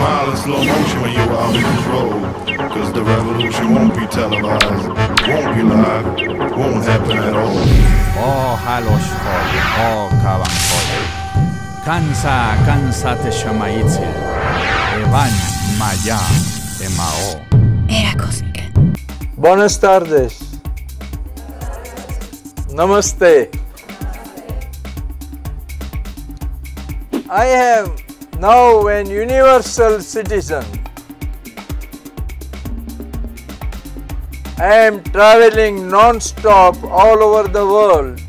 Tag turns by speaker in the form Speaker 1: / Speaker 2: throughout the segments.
Speaker 1: smile in slow motion when you're out of control. Cause the revolution won't be televised, won't be live, won't happen at all.
Speaker 2: haloshkol, kavankol. Kansa te shamaitzel. Evan maya emao.
Speaker 3: Era cósmica.
Speaker 4: Buenas tardes. Namaste. I am now an universal citizen. I am traveling non-stop all over the world,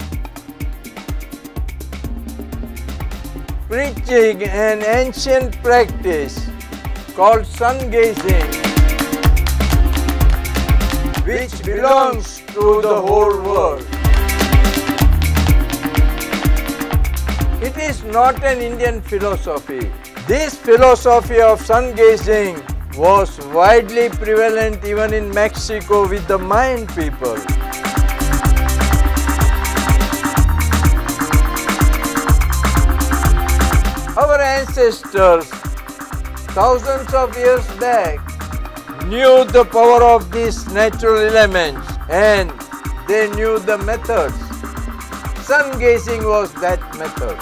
Speaker 4: preaching an ancient practice called sun gazing, which belongs to the whole world. It is not an Indian philosophy. This philosophy of sun gazing was widely prevalent even in Mexico with the Mayan people. Our ancestors, thousands of years back, knew the power of these natural elements and they knew the methods. Sun gazing was that method.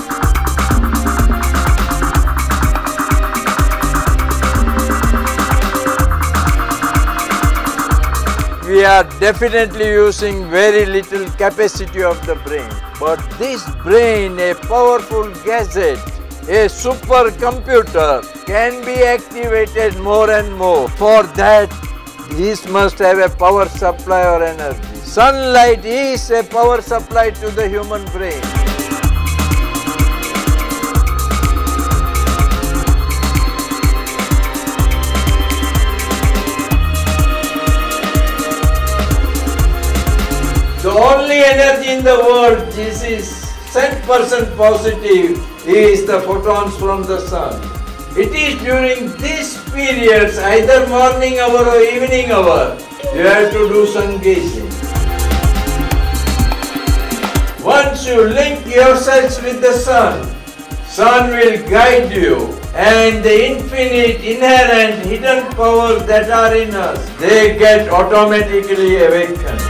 Speaker 4: We are definitely using very little capacity of the brain. But this brain, a powerful gadget, a supercomputer, can be activated more and more. For that, this must have a power supply or energy. Sunlight is a power supply to the human brain. The only energy in the world which is 100% positive is the photons from the sun. It is during these periods, either morning hour or evening hour, you have to do sun gazing. Once you link yourselves with the sun will guide you, and the infinite, inherent, hidden powers that are in us, they get automatically awakened.